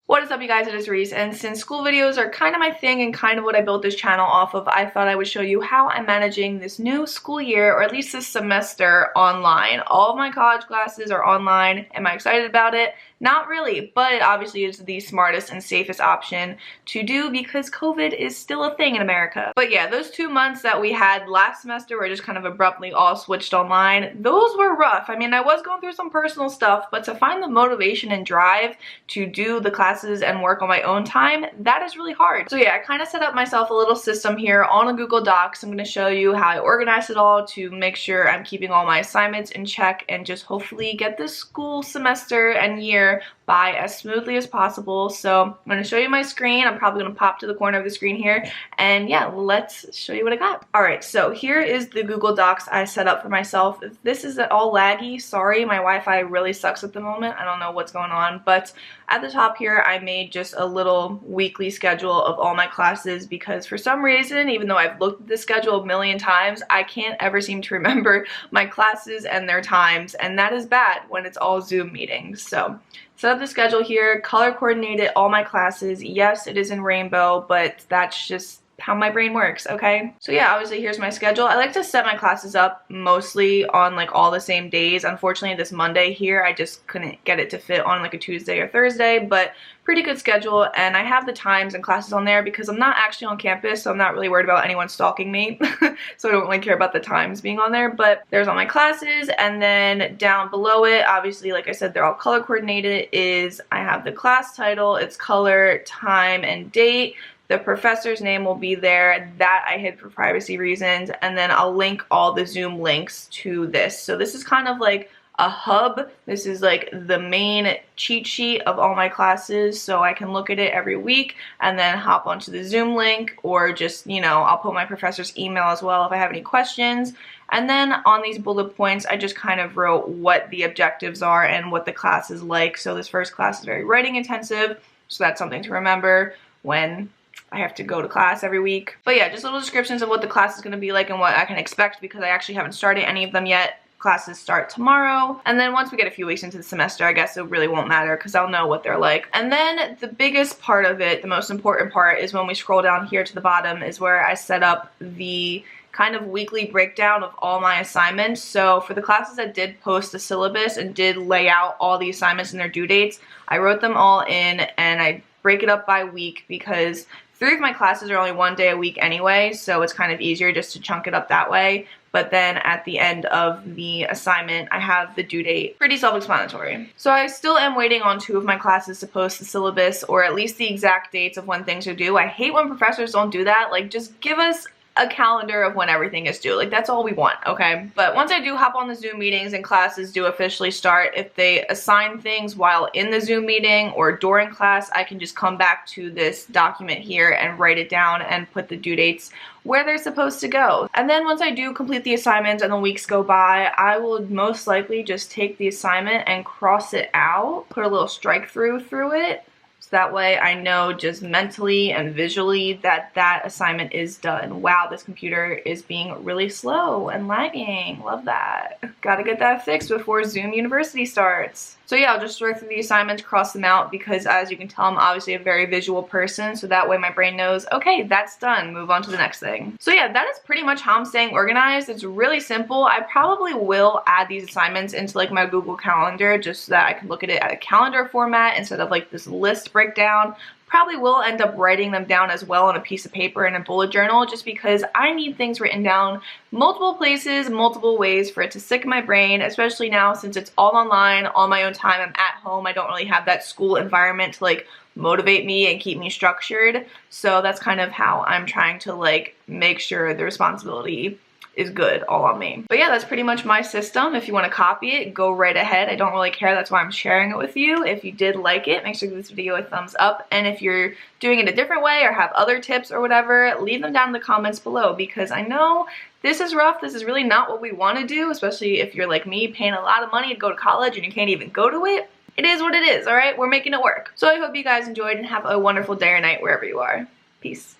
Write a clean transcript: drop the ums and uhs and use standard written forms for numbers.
What is up, you guys? It is Reese, and since school videos are kind of my thing and kind of what I built this channel off of, I thought I would show you how I'm managing this new school year, or at least this semester, online. All of my college classes are online. Am I excited about it? Not really, but it obviously is the smartest and safest option to do because COVID is still a thing in America. But yeah, those 2 months that we had last semester were just kind of abruptly all switched online. Those were rough. I mean, I was going through some personal stuff, but to find the motivation and drive to do the classes and work on my own time, that is really hard. So yeah, I kind of set up myself a little system here on a Google Docs. I'm going to show you how I organize it all to make sure I'm keeping all my assignments in check and just hopefully get this school semester and year by as smoothly as possible. So I'm going to show you my screen. I'm probably going to pop to the corner of the screen here, and yeah, let's show you what I got. Alright, so here is the Google Docs I set up for myself. If this is at all laggy, sorry, my Wi-Fi really sucks at the moment. I don't know what's going on, but at the top here I made just a little weekly schedule of all my classes because for some reason, even though I've looked at this schedule a million times, I can't ever seem to remember my classes and their times, and that is bad when it's all Zoom meetings. So set up the schedule here, color coordinated all my classes. Yes, it is in rainbow, but that's just how my brain works, okay? So yeah, obviously here's my schedule. I like to set my classes up mostly on like all the same days. Unfortunately, this Monday here, I just couldn't get it to fit on like a Tuesday or Thursday, but pretty good schedule. And I have the times and classes on there because I'm not actually on campus, so I'm not really worried about anyone stalking me. So I don't really care about the times being on there, but there's all my classes. And then down below it, obviously, like I said, they're all color coordinated, is I have the class title, its color, time, and date. The professor's name will be there. That I hid for privacy reasons. And then I'll link all the Zoom links to this. So this is kind of like a hub. This is like the main cheat sheet of all my classes, so I can look at it every week and then hop onto the Zoom link, or just, you know, I'll put my professor's email as well if I have any questions. And then on these bullet points, I just kind of wrote what the objectives are and what the class is like. So this first class is very writing intensive, so that's something to remember when I have to go to class every week. But yeah, just little descriptions of what the class is going to be like and what I can expect, because I actually haven't started any of them yet. Classes start tomorrow, and then once we get a few weeks into the semester, I guess it really won't matter because I'll know what they're like. And then the biggest part of it, the most important part, is when we scroll down here to the bottom, is where I set up the kind of weekly breakdown of all my assignments. So for the classes that did post the syllabus and did lay out all the assignments and their due dates, I wrote them all in and I break it up by week because 3 of my classes are only 1 day a week anyway, so it's kind of easier just to chunk it up that way. But then at the end of the assignment, I have the due date. Pretty self-explanatory. So I still am waiting on 2 of my classes to post the syllabus, or at least the exact dates of when things are due. I hate when professors don't do that. Like, just give us a calendar of when everything is due. Like, that's all we want, okay? But once I do hop on the Zoom meetings and classes do officially start, if they assign things while in the Zoom meeting or during class, I can just come back to this document here and write it down and put the due dates where they're supposed to go. And then once I do complete the assignments and the weeks go by, I will most likely just take the assignment and cross it out, put a little strike through it. So that way I know just mentally and visually that that assignment is done. Wow, this computer is being really slow and lagging. Love that. Gotta get that fixed before Zoom University starts. So yeah, I'll just strike through the assignments, cross them out, because as you can tell, I'm obviously a very visual person, so that way my brain knows, okay, that's done, move on to the next thing. So yeah, that is pretty much how I'm staying organized. It's really simple. I probably will add these assignments into like my Google Calendar just so that I can look at it at a calendar format instead of like this list breakdown. Probably will end up writing them down as well on a piece of paper in a bullet journal, just because I need things written down multiple places, multiple ways for it to stick in my brain, especially now since it's all online, on my own time. I'm at home. I don't really have that school environment to like motivate me and keep me structured. So that's kind of how I'm trying to like make sure the responsibility is good all on me. But yeah, that's pretty much my system. If you want to copy it, go right ahead. I don't really care. That's why I'm sharing it with you. If you did like it, make sure to give this video a thumbs up. And if you're doing it a different way or have other tips or whatever, leave them down in the comments below, because I know this is rough. This is really not what we want to do, especially if you're like me, paying a lot of money to go to college and you can't even go to it. It is what it is, all right? We're making it work. So I hope you guys enjoyed and have a wonderful day or night wherever you are. Peace.